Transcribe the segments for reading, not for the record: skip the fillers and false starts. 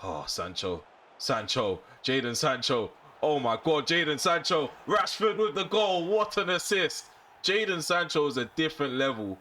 Oh, Sancho, Jadon Sancho. Oh my God, Jadon Sancho. Rashford with the goal. What an assist. Jadon Sancho is a different level.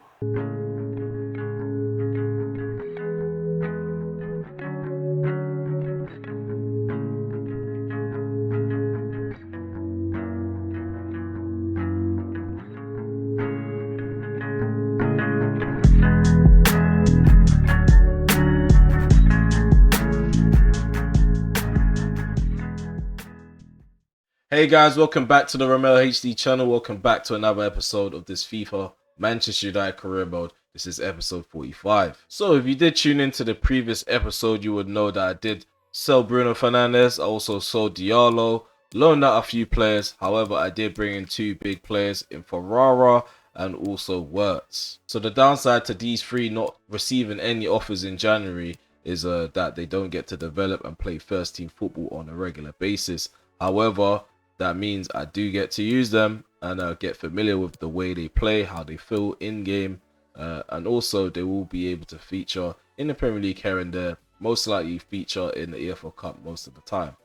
Hey guys, welcome back to the Romel HD channel. Welcome back to another episode of this FIFA Manchester United career mode. This is episode 45. So if you did tune into the previous episode, you would know that I did sell Bruno Fernandes. I also sold Diallo, loaned out a few players. However, I did bring in two big players in Ferrara and also Wirtz. So the downside to these three not receiving any offers in January is that they don't get to develop and play first team football on a regular basis. However, that means I do get to use them and get familiar with the way they play, how they feel in game, and also they will be able to feature in the Premier League here and there, most likely feature in the EFL Cup most of the time.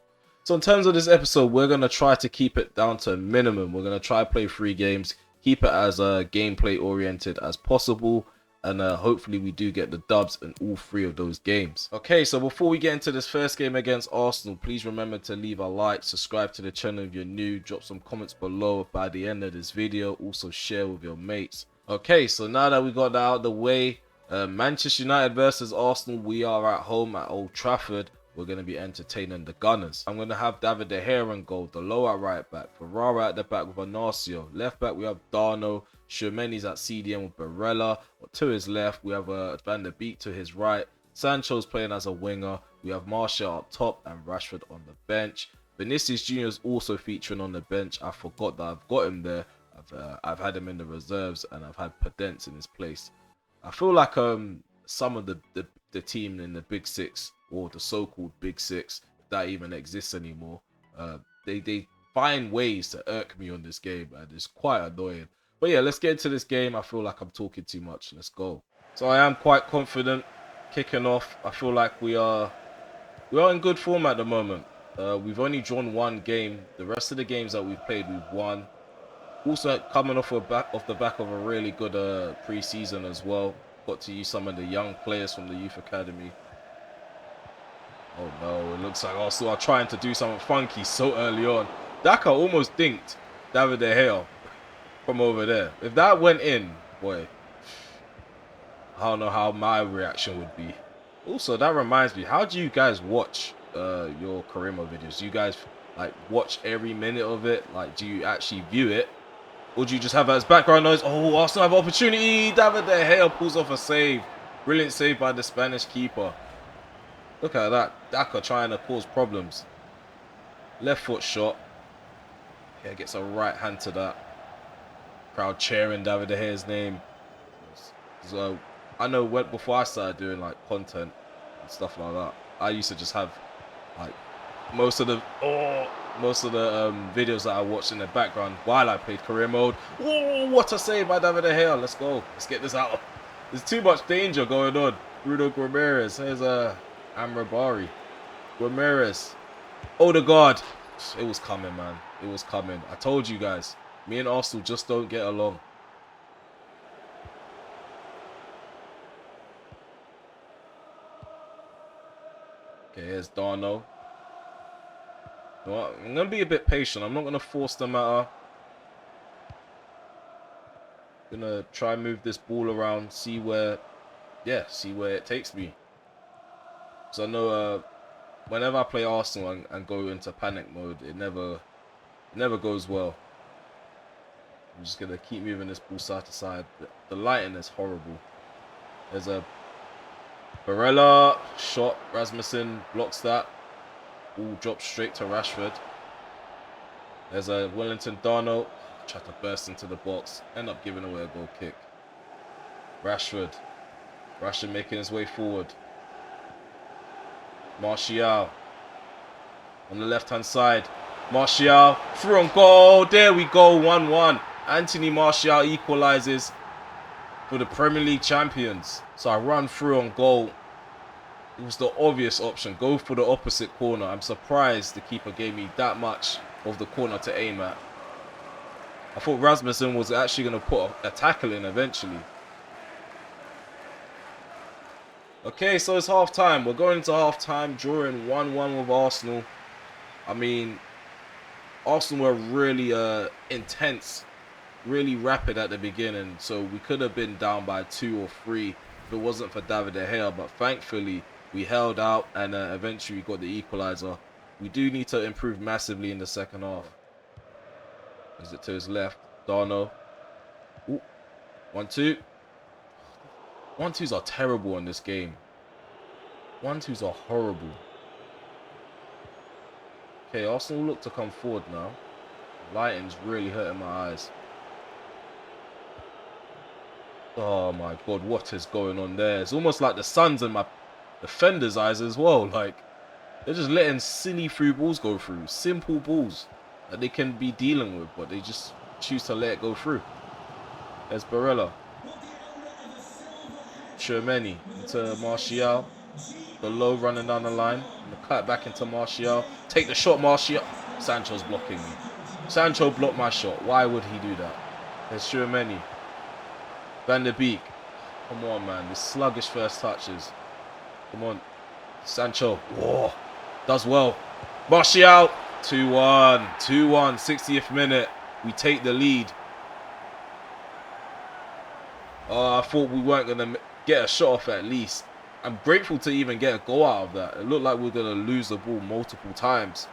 So in terms of this episode, we're going to try to keep it down to a minimum. We're going to try to play 3 games, keep it as gameplay oriented as possible, and hopefully we do get the dubs in all 3 of those games. Okay, so before we get into this first game against Arsenal, please remember to leave a like, subscribe to the channel if you're new, drop some comments below by the end of this video, also share with your mates. Okay, so now that we got that out of the way, Manchester United versus Arsenal, we are at home at Old Trafford. We're going to be entertaining the Gunners. I'm going to have David De Gea in goal, Delo at right back, Ferrara at the back with Inacio. Left back, we have Darno. Shermani's at CDM with Barella. To his left, we have Van der Beek to his right. Sancho's playing as a winger. We have Martial up top and Rashford on the bench. Vinicius Jr. is also featuring on the bench. I forgot that I've got him there. I've had him in the reserves and I've had Podence in his place. I feel like some of the team in the Big Six, or the so-called Big Six, if that even exists anymore, they find ways to irk me on this game, and it's quite annoying. But yeah, let's get into this game. I feel like I'm talking too much. Let's go. So I am quite confident kicking off. I feel like we are in good form at the moment. We've only drawn 1 game. The rest of the games that we've played, we've won. Also coming off the back of a really good pre-season as well. Got to use some of the young players from the youth academy. Oh no, it looks like Arsenal are trying to do something funky so early on. Daka almost dinked David De Gea from over there. If that went in, boy, I don't know how my reaction would be. Also, that reminds me, how do you guys watch your Karima videos? Do you guys like watch every minute of it? Like, do you actually view it, or do you just have that as background noise? Oh, Arsenal have opportunity. David De Gea pulls off a save. Brilliant save by the Spanish keeper. Look at that. Daka trying to cause problems. Left foot shot. Yeah, gets a right hand to that. Crowd cheering David De Gea's name. So I know before I started doing like content and stuff like that, I used to just have like most of the videos that I watched in the background while I played career mode. Oh, what a save by David De Gea. Let's go. Let's get this out. There's too much danger going on. Bruno Ramirez. Here's Amrabari. Ramirez. Odegaard. It was coming, man. It was coming. I told you guys. Me and Arsenal just don't get along. Okay, here's Darno. You know what? I'm going to be a bit patient. I'm not going to force the matter. I'm going to try and move this ball around, see where it takes me. So I know whenever I play Arsenal and go into panic mode, it never goes well. I'm just going to keep moving this ball side to side. The lighting is horrible. There's a Barella shot. Rasmussen blocks that. Ball drops straight to Rashford. There's a Wellington Darno. Tried to burst into the box. End up giving away a goal kick. Rashford making his way forward. Martial on the left-hand side. Martial through on goal. There we go. 1-1. Anthony Martial equalizes for the Premier League champions. So I run through on goal. It was the obvious option. Go for the opposite corner. I'm surprised the keeper gave me that much of the corner to aim at. I thought Rasmussen was actually going to put a tackle in eventually. Okay, so it's half time. We're going into half time, drawing 1-1 with Arsenal. I mean, Arsenal were really intense, really rapid at the beginning. So we could have been down by 2 or 3 if it wasn't for David De Gea. But thankfully, we held out and eventually got the equalizer. We do need to improve massively in the second half. Is it to his left? Darno. Ooh. 1-2. 1-2s are terrible in this game. 1-2s are horrible. Okay, Arsenal look to come forward now. Lighting's really hurting my eyes. Oh my god, what is going on there? It's almost like the sun's in my defender's eyes as well. Like, they're just letting silly through balls go through. Simple balls that they can be dealing with, but they just choose to let it go through. There's Barella. Shermani into Martial. The low running down the line. And the cut back into Martial. Take the shot, Martial. Sancho's blocking me. Sancho blocked my shot. Why would he do that? There's Shermani. Van der Beek. Come on, man. This sluggish first touches. Come on. Sancho. Whoa. Does well. Martial. 2-1. 2-1. 60th minute. We take the lead. I thought we weren't going to get a shot off at least. I'm grateful to even get a goal out of that. It looked like we were going to lose the ball multiple times.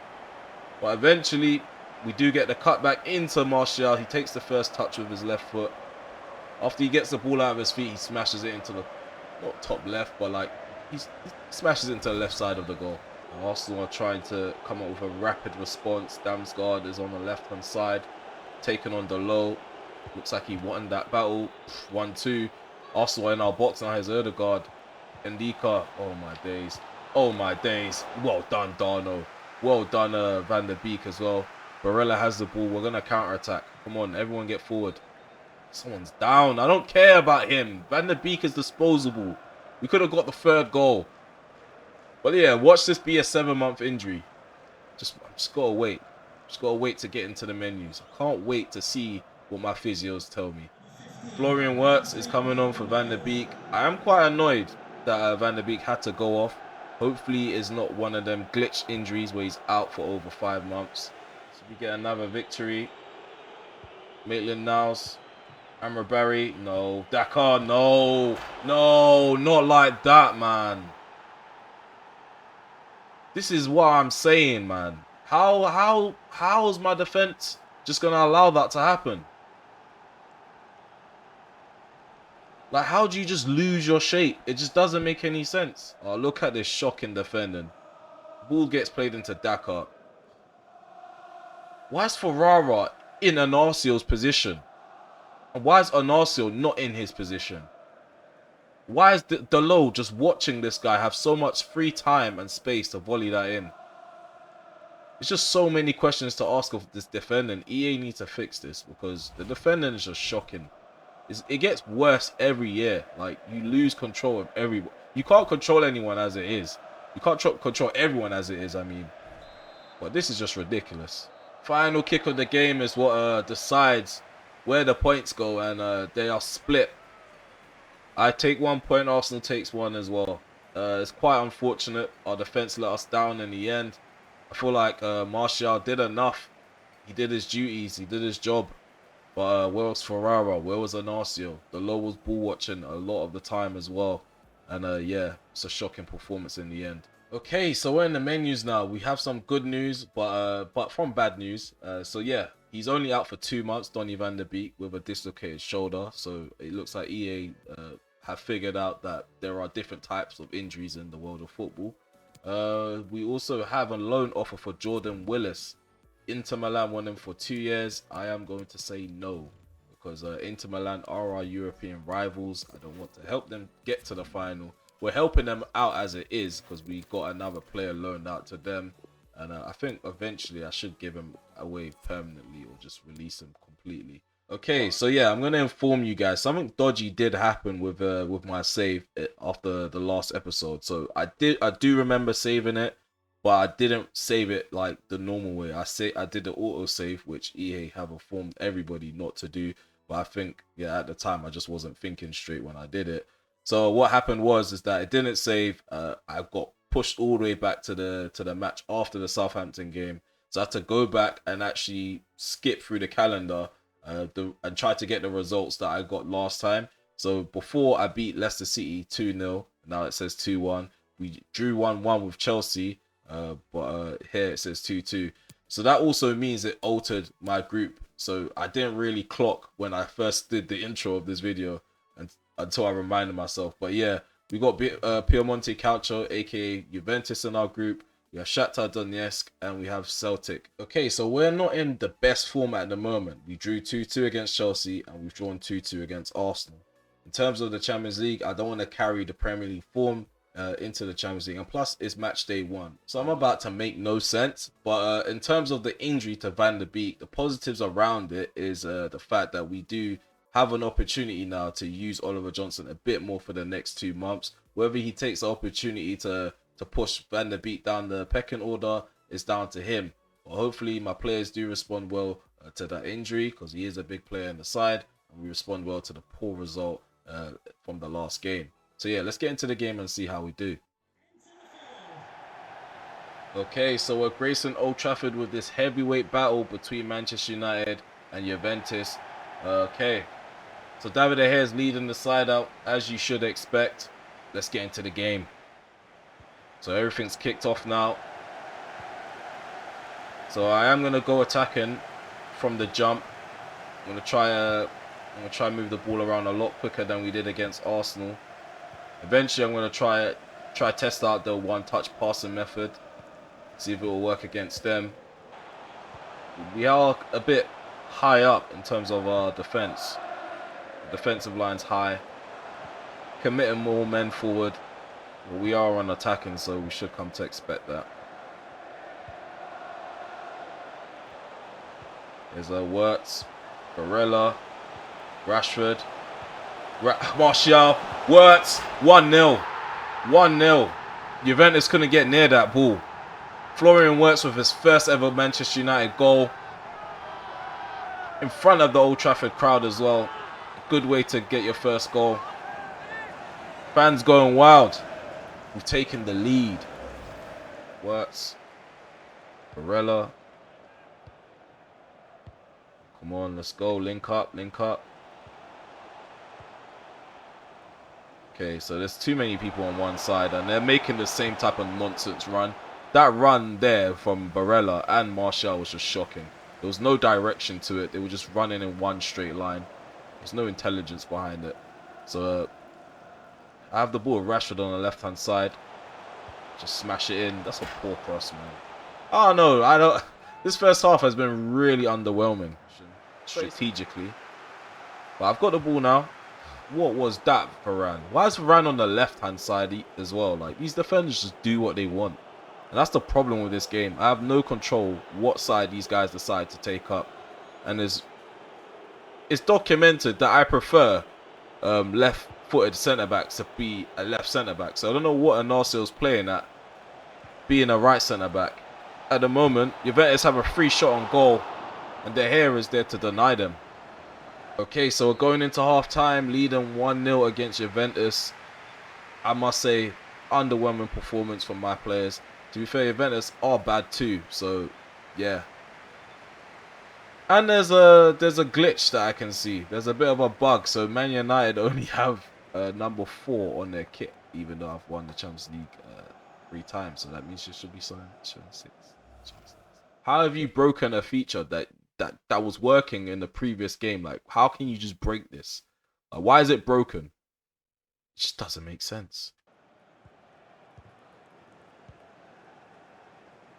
But eventually, we do get the cut back into Martial. He takes the first touch with his left foot. After he gets the ball out of his feet, he smashes it into the, not top left, but like, he smashes it into the left side of the goal. And Arsenal are trying to come up with a rapid response. Damsgaard is on the left-hand side, taking on the low. Looks like he won that battle. 1-2. Arsenal in our box now has Odegaard. Ndika. Oh my days. Oh my days. Well done, Darno. Well done, Van der Beek as well. Barella has the ball. We're going to counter-attack. Come on, everyone get forward. Someone's down. I don't care about him. Van der Beek is disposable. We could have got the third goal. But yeah, watch this be a 7-month injury. I just got to wait. Just got to wait to get into the menus. I can't wait to see what my physios tell me. Florian Wirtz is coming on for Van der Beek. I am quite annoyed that Van der Beek had to go off. Hopefully it's not one of them glitch injuries where he's out for over 5 months. So we get another victory. Maitland-Niles. Amrabarry. No. Dakar. No. No. Not like that, man. This is what I'm saying, man. How is my defense just going to allow that to happen? Like, how do you just lose your shape? It just doesn't make any sense. Oh, look at this shocking defending. Ball gets played into Dakar. Why is Ferrara in Anarcio's position? And why is Anarcio not in his position? Why is Delo just watching this guy have so much free time and space to volley that in? It's just so many questions to ask of this defending. EA needs to fix this because the defending is just shocking. It gets worse every year. Like, you lose control of everyone. You can't control anyone as it is. You can't control everyone as it is, I mean. But this is just ridiculous. Final kick of the game is what decides where the points go, and they are split. I take 1 point, Arsenal takes 1 as well. It's quite unfortunate. Our defense let us down in the end. I feel like Martial did enough. He did his duties. He did his job. But where was Ferrara? Where was Anarcio? The low was ball watching a lot of the time as well. And yeah, it's a shocking performance in the end. Okay, so we're in the menus now. We have some good news, but from bad news. So yeah, he's only out for 2 months, Donny van der Beek, with a dislocated shoulder. So it looks like EA have figured out that there are different types of injuries in the world of football. We also have a loan offer for Jordan Willis. Inter Milan want him for 2 years. I am going to say no, because Inter Milan are our European rivals. I don't want to help them get to the final. We're helping them out as it is, because we got another player loaned out to them. And I think eventually I should give him away permanently or just release him completely. Okay, so yeah, I'm gonna inform you guys. Something dodgy did happen with my save after the last episode. So I do remember saving it, but I didn't save it like the normal way. I did the auto save, which EA have informed everybody not to do. But I think yeah, at the time I just wasn't thinking straight when I did it. So what happened was is that it didn't save. I got pushed all the way back to the match after the Southampton game. So I had to go back and actually skip through the calendar and try to get the results that I got last time. So before I beat Leicester City 2-0, now it says 2-1. We drew 1-1 with Chelsea, but here it says 2-2. So that also means it altered my group. So I didn't really clock when I first did the intro of this video until I reminded myself. But yeah, we got Piemonte Calcio, aka Juventus, in our group. We have Shakhtar Donetsk and we have Celtic. Okay, so we're not in the best form at the moment. We drew 2-2 against Chelsea and we've drawn 2-2 against Arsenal. In terms of the Champions League, I don't want to carry the Premier League form into the Champions League. And plus, it's match day 1. So I'm about to make no sense. But in terms of the injury to Van der Beek, the positives around it is the fact that we do have an opportunity now to use Oliver Johnson a bit more for the next 2 months. Whether he takes the opportunity to push Van der Beek down the pecking order is down to him. But hopefully my players do respond well to that injury, because he is a big player in the side, and we respond well to the poor result from the last game. So yeah, let's get into the game and see how we do. Okay, so we're gracing Old Trafford with this heavyweight battle between Manchester United and Juventus. Okay, so David De Gea is leading the side out, as you should expect. Let's get into the game. So everything's kicked off now. So I am gonna go attacking from the jump. I'm gonna try and move the ball around a lot quicker than we did against Arsenal. Eventually, I'm gonna try test out the one-touch passing method, see if it will work against them. We are a bit high up in terms of our defense. The defensive line's high, committing more men forward. Well, we are on attacking, so we should come to expect that. There's Wirtz, Barella, Rashford, Martial, Wirtz, 1-0. 1-0. Juventus couldn't get near that ball. Florian Wirtz with his first ever Manchester United goal. In front of the Old Trafford crowd as well. Good way to get your first goal. Fans going wild. We've taken the lead. Wirtz. Barella. Come on, let's go. Link up, link up. Okay, so there's too many people on one side and they're making the same type of nonsense run. That run there from Barella and Martial was just shocking. There was no direction to it. They were just running in one straight line. There's no intelligence behind it. So I have the ball with Rashford on the left-hand side. Just smash it in. That's a poor cross, man. Oh, no. I don't. This first half has been really underwhelming strategically. But I've got the ball now. What was that, Varane? Why is Varane on the left-hand side as well? Like, these defenders just do what they want. And that's the problem with this game. I have no control what side these guys decide to take up. And it's documented that I prefer left-footed centre-backs to be a left centre-back. So I don't know what Anarcio's playing at, being a right centre-back. At the moment, Juventus have a free shot on goal, and De Gea is there to deny them. Okay, so we're going into half-time, leading 1-0 against Juventus. I must say, underwhelming performance from my players. To be fair, Juventus are bad too, so yeah. And there's a glitch that I can see. There's a bit of a bug. So Man United only have number 4 on their kit, even though I've won the Champions League 3 times. So that means it should be showing 6. How have you broken a feature that was working in the previous game? Like, how can you just break this? Like, why is it broken? It just doesn't make sense.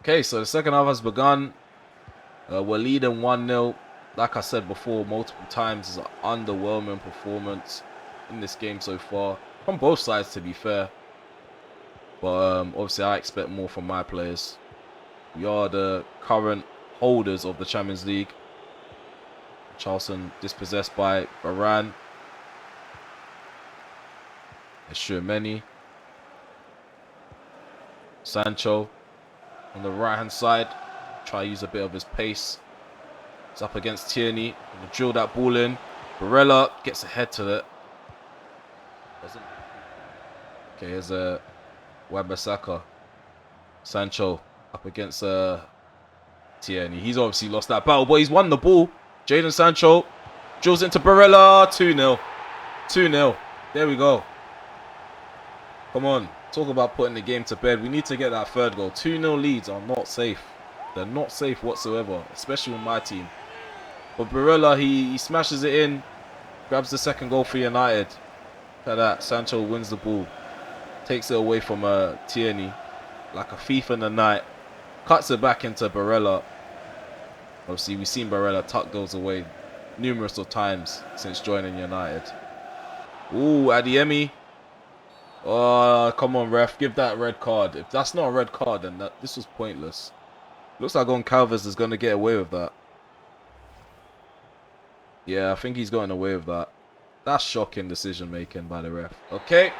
Okay, so the second half has begun. We're leading 1-0. Like I said before, multiple times, it's an underwhelming performance in this game so far. From both sides, to be fair. But obviously, I expect more from my players. We are the current holders of the Champions League. Charleston dispossessed by Varane. Many. Sancho on the right hand side. Try to use a bit of his pace. It's up against Tierney. Gonna drill that ball in. Barella gets ahead to it. Okay, here's a Wan-Bissaka. Sancho up against Tierney. He's obviously lost that battle, but he's won the ball. Jadon Sancho drills into Barella. 2-0. 2-0. There we go. Come on. Talk about putting the game to bed. We need to get that third goal. 2-0 leads are not safe. They're not safe whatsoever, especially with my team. But Barella, he smashes it in. Grabs the second goal for United. Look at that. Sancho wins the ball. Takes it away from Tierney. Like a thief in the night. Cuts it back into Barella. Obviously, we've seen Barella tuck goals away numerous of times since joining United. Ooh, Adeyemi. Oh, come on, ref. Give that a red card. If that's not a red card, then this was pointless. Looks like Goncalves is going to get away with that. Yeah, I think he's gotten away with that. That's shocking decision making by the ref. Okay.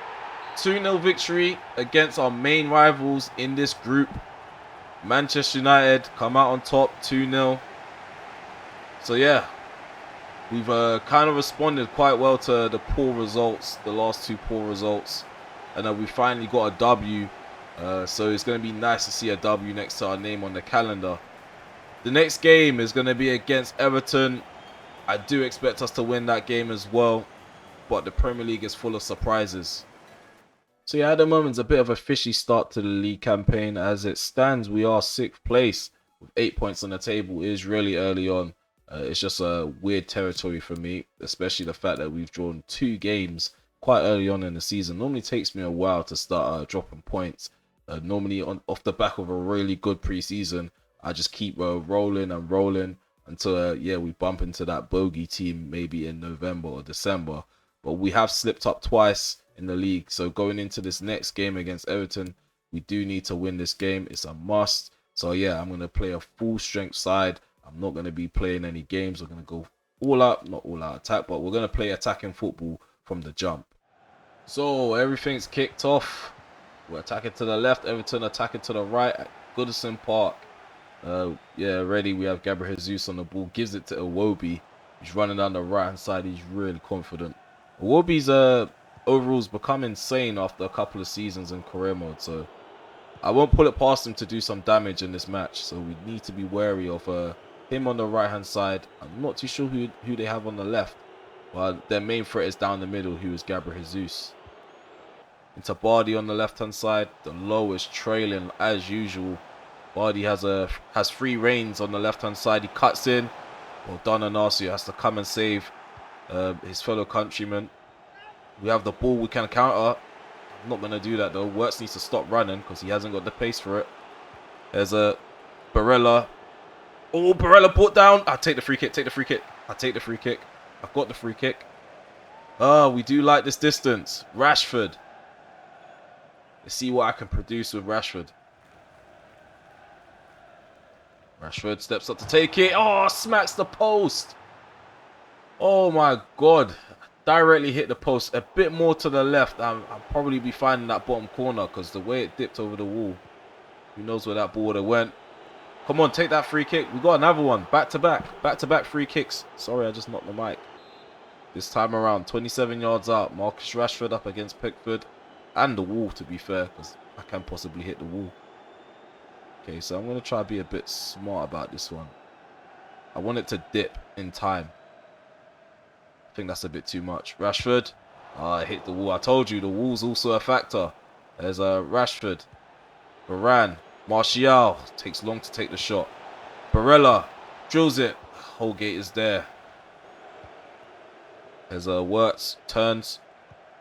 2-0 victory against our main rivals in this group. Manchester United come out on top 2-0. So yeah, we've kind of responded quite well to the poor results, the last two poor results. And we finally got a W. So it's going to be nice to see a W next to our name on the calendar. The next game is going to be against Everton. I do expect us to win that game as well. But the Premier League is full of surprises. So yeah, at the moment, it's a bit of a fishy start to the league campaign. As it stands, we are 6th place with 8 points on the table. It is really early on. It's just a weird territory for me, especially the fact that we've drawn 2 games quite early on in the season. Normally takes me a while to start dropping points. Normally off the back of a really good preseason, I just keep rolling and rolling until yeah, we bump into that bogey team maybe in November or December. But we have slipped up twice in the league, so going into this next game against Everton, we do need to win this game. It's a must. So yeah, I'm going to play a full strength side. I'm not going to be playing any games. We're going to go all out, not all out attack, but we're going to play attacking football from the jump. So everything's kicked off. We're attacking to the left, Everton attacking to the right at Goodison Park. Yeah, ready. We have Gabriel Jesus on the ball. Gives it to Iwobi. He's running down the right hand side. He's really confident. Iwobi's overall's become insane after a couple of seasons in career mode, so I won't put it past him to do some damage in this match. So we need to be wary of him on the right hand side. I'm not too sure who they have on the left, but their main threat is down the middle, who is Gabriel Jesus. Into Bardi on the left hand side. The low is trailing as usual. Bardi has free reins on the left hand side. He cuts in. Well done, Anasio has to come and save his fellow countryman. We have the ball, we can counter. I'm not going to do that though. Wirtz needs to stop running because he hasn't got the pace for it. There's a Barella. Oh, Barella brought down. I take the free kick, take the free kick. I take the free kick. I've got the free kick. We do like this distance. Rashford. Let's see what I can produce with Rashford. Rashford steps up to take it. Oh, smacks the post. Oh my God. Directly hit the post. A bit more to the left. I'll probably be finding that bottom corner because the way it dipped over the wall. Who knows where that ball would have went. Come on, take that free kick. We got another one. Back to back. Back to back free kicks. Sorry, I just knocked the mic. This time around, 27 yards out. Marcus Rashford up against Pickford. And the wall, to be fair, because I can possibly hit the wall. Okay, so I'm going to try to be a bit smart about this one. I want it to dip in time. I think that's a bit too much. Rashford. I hit the wall. I told you, the wall's also a factor. There's Rashford. Varane. Martial. Takes long to take the shot. Barella. Drills it. Holgate is there. There's Wirtz. Turns.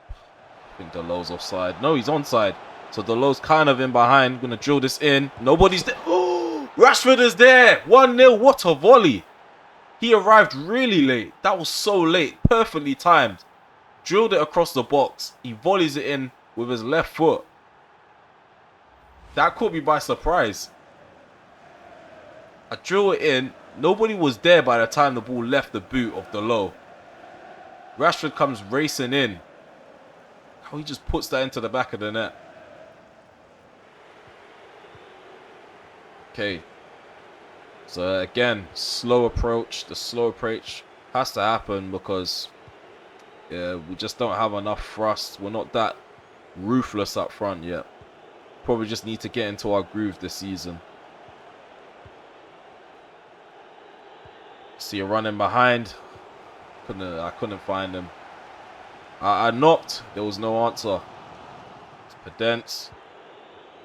I think Delow's offside. No, he's onside. So Delow's kind of in behind. Gonna drill this in. Nobody's there. Oh, Rashford is there. 1-0. What a volley. He arrived really late. That was so late. Perfectly timed. Drilled it across the box. He volleys it in with his left foot. That caught me by surprise. I drill it in. Nobody was there by the time the ball left the boot of the low. Rashford comes racing in. How he just puts that into the back of the net. Okay. So again, slow approach. The slow approach has to happen because we just don't have enough thrust. We're not that ruthless up front yet. Probably just need to get into our groove this season. See you running behind. I couldn't find him. I knocked. There was no answer. It's Pedence.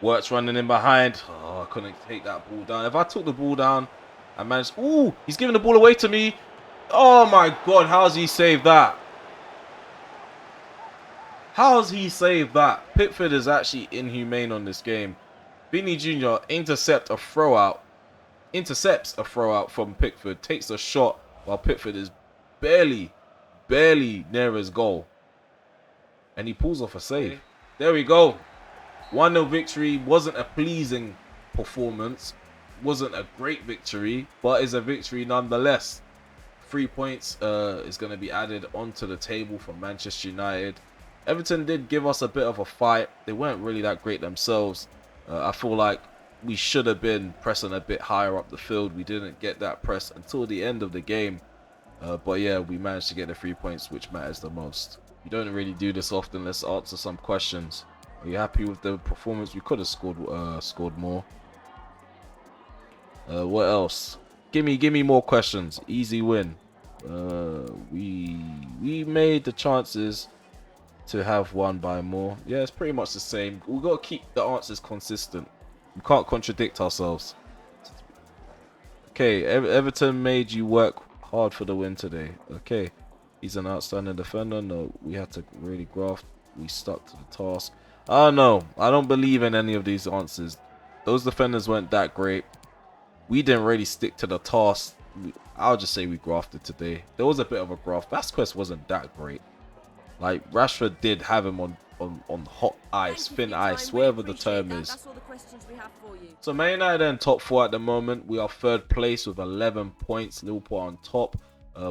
Works running in behind. Oh, I couldn't take that ball down. If I took the ball down, I managed. Ooh, he's giving the ball away to me. Oh my God, how's he saved that? How's he saved that? Pickford is actually inhumane on this game. Vinny Jr. intercepts a throw out from Pickford. Takes a shot while Pickford is barely near his goal. And he pulls off a save. There we go. 1-0 victory. Wasn't a pleasing performance. Wasn't a great victory, but is a victory nonetheless. 3 points is going to be added onto the table for Manchester United. Everton did give us a bit of a fight. They weren't really that great themselves. I feel like we should have been pressing a bit higher up the field. We didn't get that press until the end of the game. But yeah, we managed to get the 3 points, which matters the most. You don't really do this often. Let's answer some questions. Are you happy with the performance? We could have scored more. What else? Give me more questions. Easy win. We made the chances to have won by more. Yeah, it's pretty much the same. We've got to keep the answers consistent. We can't contradict ourselves. Okay, Everton made you work hard for the win today. Okay, he's an outstanding defender. No, we had to really graft. We stuck to the task. I don't know. I don't believe in any of these answers. Those defenders weren't that great. We didn't really stick to the task. I'll just say we grafted today. There was a bit of a graft. Vasquez wasn't that great. Like, Rashford did have him on hot ice, thin ice, whatever the term is. That's all the questions we have for you. So Man United are in top 4 at the moment. We are 3rd place with 11 points. Liverpool on top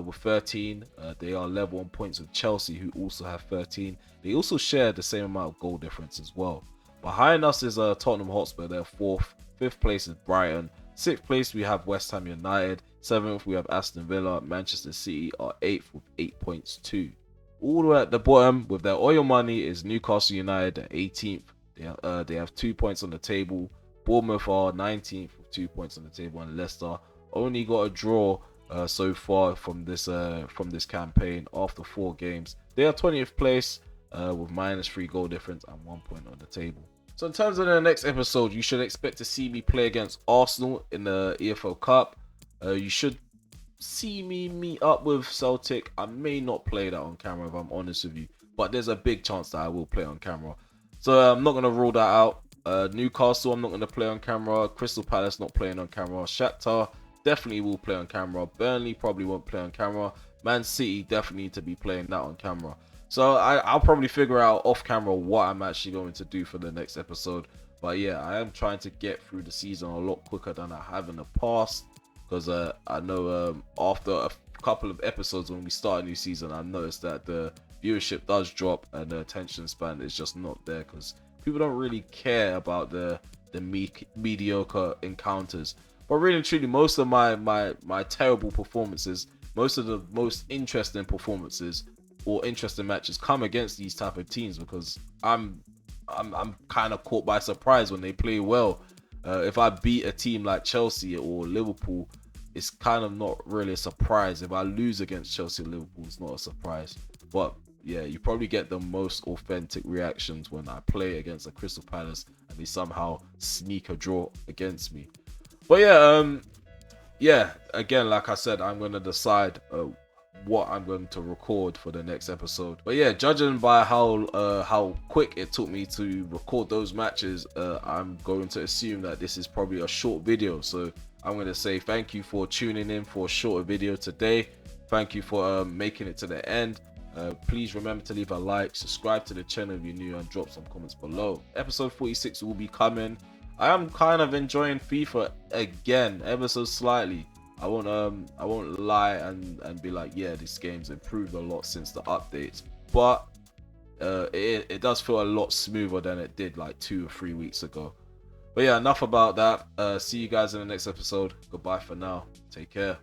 with 13. They are level on points with Chelsea, who also have 13. They also share the same amount of goal difference as well. Behind us is Tottenham Hotspur. They're 4th. 5th place is Brighton. 6th place we have West Ham United. 7th we have Aston Villa. Manchester City are 8th with 8 points too. All the way at the bottom with their oil money is Newcastle United at 18th. They have 2 points on the table. Bournemouth are 19th with 2 points on the table, and Leicester only got a draw so far from this campaign after 4 games. They are 20th place with -3 goal difference and 1 point on the table. So in terms of the next episode, you should expect to see me play against Arsenal in the EFL Cup. You should see me meet up with Celtic. I may not play that on camera if I'm honest with you, but there's a big chance that I will play on camera. So I'm not going to rule that out. Newcastle, I'm not going to play on camera. Crystal Palace, not playing on camera. Shakhtar, definitely will play on camera. Burnley probably won't play on camera. Man City, definitely need to be playing that on camera. So I'll probably figure out off camera what I'm actually going to do for the next episode. But yeah, I am trying to get through the season a lot quicker than I have in the past. Because I know after a couple of episodes when we start a new season, I noticed that the viewership does drop and the attention span is just not there. Because people don't really care about the mediocre encounters. But really and truly, most of my terrible performances, most of the most interesting performances or interesting matches come against these type of teams, because I'm kind of caught by surprise when they play well. If I beat a team like Chelsea or Liverpool, it's kind of not really a surprise. If I lose against Chelsea or Liverpool, it's not a surprise. But yeah, you probably get the most authentic reactions when I play against a Crystal Palace and they somehow sneak a draw against me. But yeah, again, like I said, I'm going to decide what I'm going to record for the next episode. But yeah, judging by how quick it took me to record those matches, I'm going to assume that this is probably a short video. So I'm going to say thank you for tuning in for a shorter video today. Thank you for making it to the end. Please remember to leave a like, subscribe to the channel if you're new, and drop some comments below. Episode 46 will be coming. I am kind of enjoying FIFA again, ever so slightly. I won't lie and be like, yeah, this game's improved a lot since the updates, but it does feel a lot smoother than it did like 2 or 3 weeks ago. But yeah, enough about that. See you guys in the next episode. Goodbye for now. Take care.